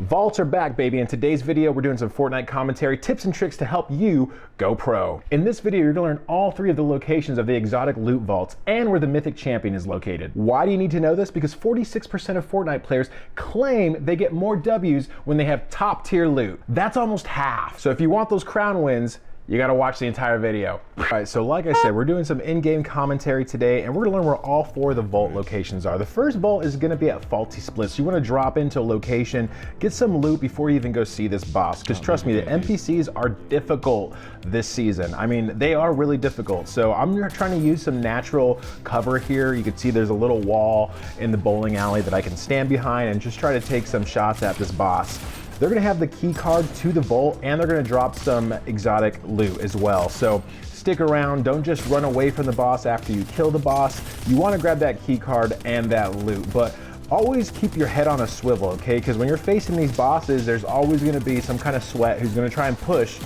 Vaults are back, baby. In today's video, we're doing some Fortnite commentary, tips and tricks to help you go pro. In this video, you're gonna learn all 3 of the locations of the exotic loot vaults and where the mythic champion is located. Why do you need to know this? Because 46% of Fortnite players claim they get more W's when they have top tier loot. That's almost half. So if you want those crown wins, you gotta watch the entire video. All right, so like I said, we're doing some in-game commentary today, and we're gonna learn where all 4 of the vault locations are. The first vault is gonna be at Faulty Splits. You wanna drop into a location, get some loot before you even go see this boss. Because trust me, the NPCs are difficult this season. I mean, they are really difficult. So I'm trying to use some natural cover here. You can see there's a little wall in the bowling alley that I can stand behind and just try to take some shots at this boss. They're gonna have the key card to the vault, and they're gonna drop some exotic loot as well. So stick around, don't just run away from the boss after you kill the boss. You wanna grab that key card and that loot, but always keep your head on a swivel, okay? Because when you're facing these bosses, there's always gonna be some kind of sweat who's gonna try and push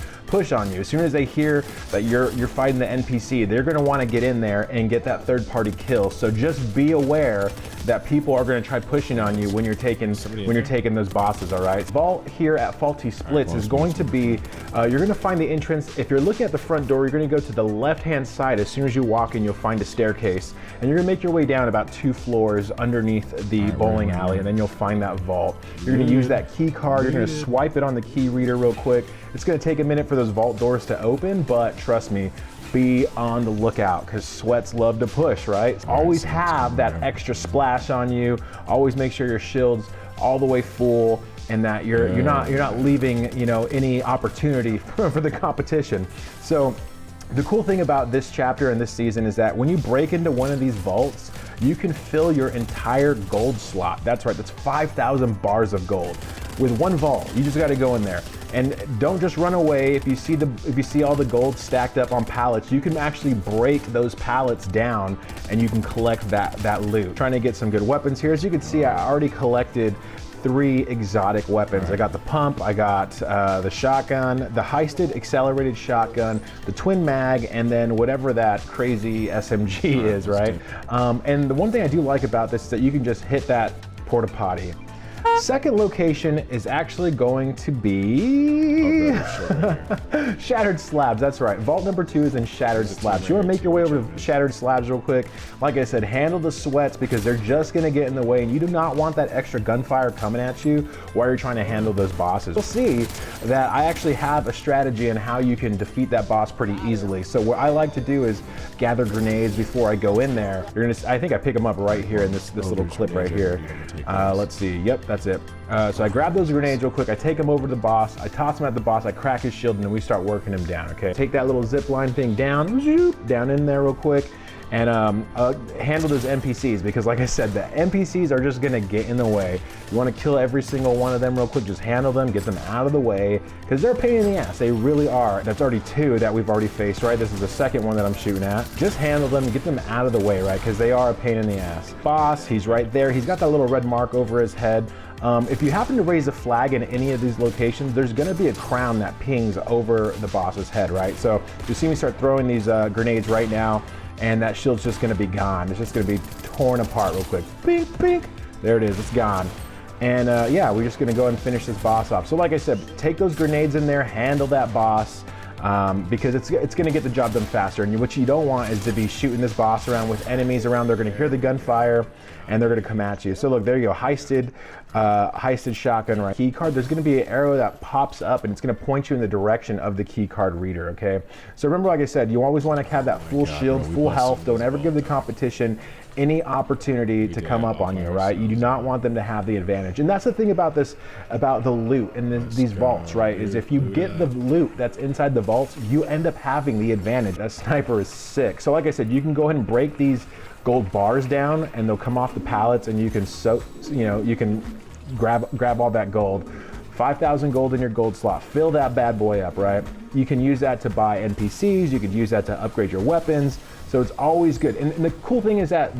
on you. As soon as they hear that you're fighting the NPC, they're gonna wanna get in there and get that third-party kill. So just be aware that people are gonna try pushing on you when you're taking those bosses, all right? Vault here at Faulty Splits is going to be, you're gonna find the entrance. If you're looking at the front door, you're gonna go to the left-hand side. As soon as you walk in, you'll find a staircase, and you're gonna make your way down about 2 floors underneath the bowling alley, and then you'll find that vault. You're gonna use that key card, you're gonna swipe it on the key reader real quick. It's gonna take a minute for those vault doors to open, but trust me, be on the lookout because sweats love to push, right? Always have that extra splash on you. Always make sure your shield's all the way full and that you're not leaving, you know, any opportunity for the competition. So the cool thing about this chapter and this season is that when you break into one of these vaults, you can fill your entire gold slot. That's right, that's 5,000 bars of gold with one vault. You just gotta go in there. And don't just run away. If you see all the gold stacked up on pallets, you can actually break those pallets down and you can collect that loot. Trying to get some good weapons here. As you can see, I already collected 3 exotic weapons. I got the pump, I got the shotgun, the heisted accelerated shotgun, the twin mag, and then whatever that crazy SMG is, right? And the one thing I do like about this is that you can just hit that porta potty. Second location is actually going to be Shattered Slabs. That's right. Vault number 2 is in Shattered Slabs. You want to make your way over to Shattered Slabs real quick. Like I said, handle the sweats because they're just going to get in the way, and you do not want that extra gunfire coming at you while you're trying to handle those bosses. You'll see that I actually have a strategy on how you can defeat that boss pretty easily. So what I like to do is gather grenades before I go in there. I think I pick them up right here in this little clip right here. Let's see. Yep, that's it. So I grab those grenades real quick, I take them over to the boss, I toss them at the boss, I crack his shield, and then we start working him down, okay? Take that little zip line thing down in there real quick, and handle those NPCs, because like I said, the NPCs are just gonna get in the way. You wanna kill every single one of them real quick, just handle them, get them out of the way, because they're a pain in the ass, they really are. That's already 2 that we've already faced, right? This is the second one that I'm shooting at. Just handle them, get them out of the way, right? Because they are a pain in the ass. Boss, he's right there. He's got that little red mark over his head. If you happen to raise a flag in any of these locations, there's gonna be a crown that pings over the boss's head, right? So you see me start throwing these grenades right now, and that shield's just gonna be gone. It's just gonna be torn apart real quick. Pink, pink. There it is, it's gone. And yeah, we're just gonna go ahead and finish this boss off. So like I said, take those grenades in there, handle that boss, because it's gonna get the job done faster. And what you don't want is to be shooting this boss around with enemies around. They're gonna hear the gunfire and they're gonna come at you. So look, there you go, heisted shotgun, right? Key card, there's gonna be an arrow that pops up and it's gonna point you in the direction of the key card reader, okay? So remember, like I said, you always wanna have that full shield, full health. Don't ever give the competition any opportunity to come up on you, right? You do not want them to have the advantage. And that's the thing about this, about the loot in these vaults, right? Is if you get the loot that's inside the vaults, you end up having the advantage. That sniper is sick. So like I said, you can go ahead and break these gold bars down and they'll come off the pallets and you can you can grab all that gold. 5,000 gold in your gold slot. Fill that bad boy up, right? You can use that to buy NPCs, you could use that to upgrade your weapons. So it's always good. And the cool thing is that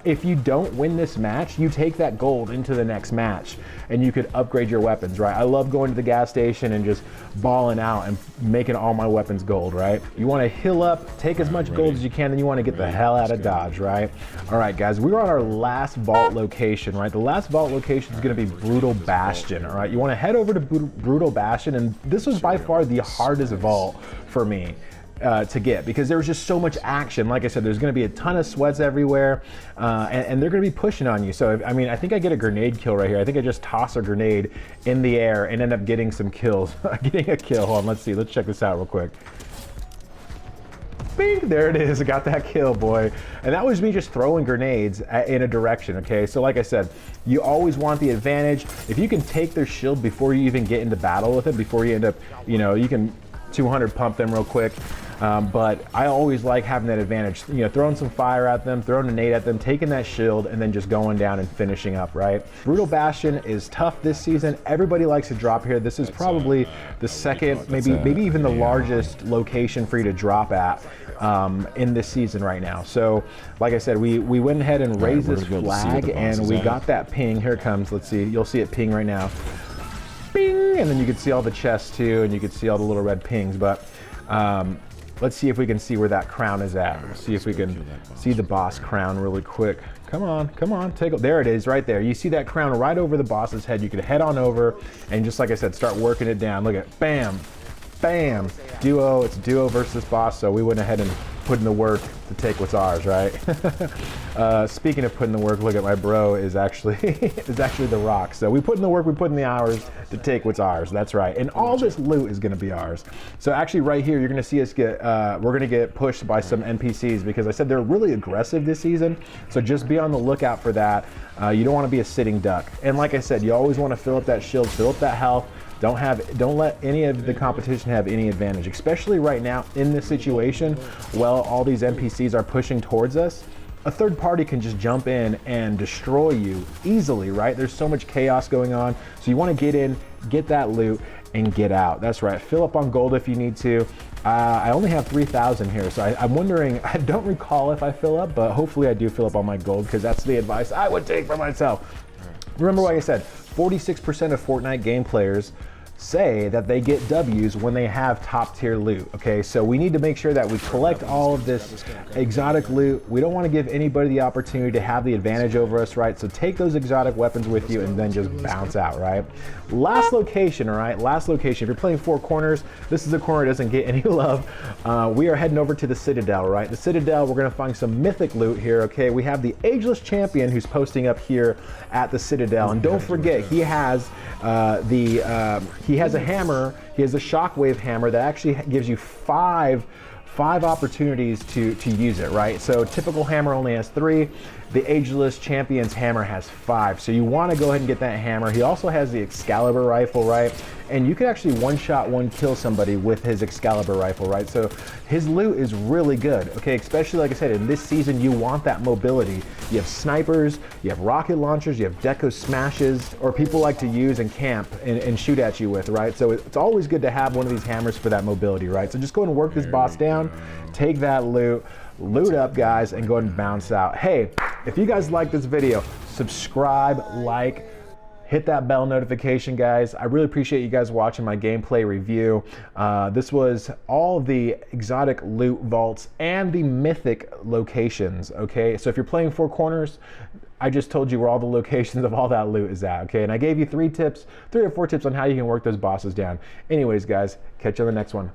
if you don't win this match, you take that gold into the next match and you could upgrade your weapons, right? I love going to the gas station and just balling out and making all my weapons gold, right? You want to heal up, take as much gold as you can, then you want to get the hell out of Dodge, right? All right, guys, we're on our last vault location, right? The last vault location is going to be Brutal Bastion, all right? You want to head over to Brutal Bastion, and this was by far the hardest vault for me to get, because there was just so much action. Like I said, there's going to be a ton of sweats everywhere, and they're going to be pushing on you. So I mean, I think I get a grenade kill right here. I think I just toss a grenade in the air and end up getting some kills. Getting a kill. Hold on, let's see. Let's check this out real quick. Bing, there it is. I got that kill, boy. And that was me just throwing grenades in a direction, okay? So like I said, you always want the advantage. If you can take their shield before you even get into battle with it, before you end up, you know, you can 200 pump them real quick. But I always like having that advantage, you know, throwing some fire at them, throwing a nade at them, taking that shield, and then just going down and finishing up, right? Brutal Bastion is tough this season. Everybody likes to drop here. This is probably the second, maybe even the largest location for you to drop at in this season right now. So, like I said, we went ahead and raised this flag, and we got that ping. Here it comes. Let's see. You'll see it ping right now. Bing! And then you can see all the chests too, and you can see all the little red pings. But let's see if we can see where that crown is at. Let's see if we can see the boss crown really quick. Come on, come on, take it. There it is, right there. You see that crown right over the boss's head. You could head on over and, just like I said, start working it down. Look at, bam, bam, duo. It's duo versus boss. So we went ahead and put in the work to take what's ours, right? Speaking of putting the work, look at my bro is actually the rock. So we put in the work, we put in the hours to take what's ours. That's right. And all this loot is going to be ours. So actually right here, you're going to see us get, we're going to get pushed by some NPCs, because I said they're really aggressive this season. So just be on the lookout for that. You don't want to be a sitting duck. And like I said, you always want to fill up that shield, fill up that health. Don't let any of the competition have any advantage, especially right now in this situation. While all these NPCs are pushing towards us, a third party can just jump in and destroy you easily, right? There's so much chaos going on. So you want to get in, get that loot, and get out. That's right. Fill up on gold if you need to. I only have 3,000 here, so I'm wondering, I don't recall if I fill up, but hopefully I do fill up on my gold, because that's the advice I would take for myself. Remember what I said, 46% of Fortnite game players say that they get W's when they have top tier loot. Okay, so we need to make sure that we collect all of this exotic loot. We don't want to give anybody the opportunity to have the advantage over us, right? So take those exotic weapons with you and then just bounce out, right? Last location, all right? Last location. If you're playing Four Corners, this is a corner that doesn't get any love. We are heading over to the Citadel, right? The Citadel, we're going to find some mythic loot here, okay? We have the Ageless Champion who's posting up here at the Citadel. And don't forget, he has he has a hammer. He has a shockwave hammer that actually gives you five opportunities to use it, right? So typical hammer only has 3. The Ageless Champion's hammer has 5. So you want to go ahead and get that hammer. He also has the Excalibur rifle, right? And you can actually one-shot, one-kill somebody with his Excalibur rifle, right? So his loot is really good, okay? Especially, like I said, in this season, you want that mobility. You have snipers, you have rocket launchers, you have deco smashes, or people like to use and camp and shoot at you with, right? So it's always good to have one of these hammers for that mobility, right? So just go and work this boss down, take that loot up, guys, and go ahead and bounce out. Hey, if you guys like this video, subscribe, like, hit that bell notification, guys. I really appreciate you guys watching my gameplay review. This was all of the exotic loot vaults and the mythic locations, okay? So if you're playing Four Corners, I just told you where all the locations of all that loot is at, okay? And I gave you 3 or 4 tips on how you can work those bosses down. Anyways, guys, catch you on the next one.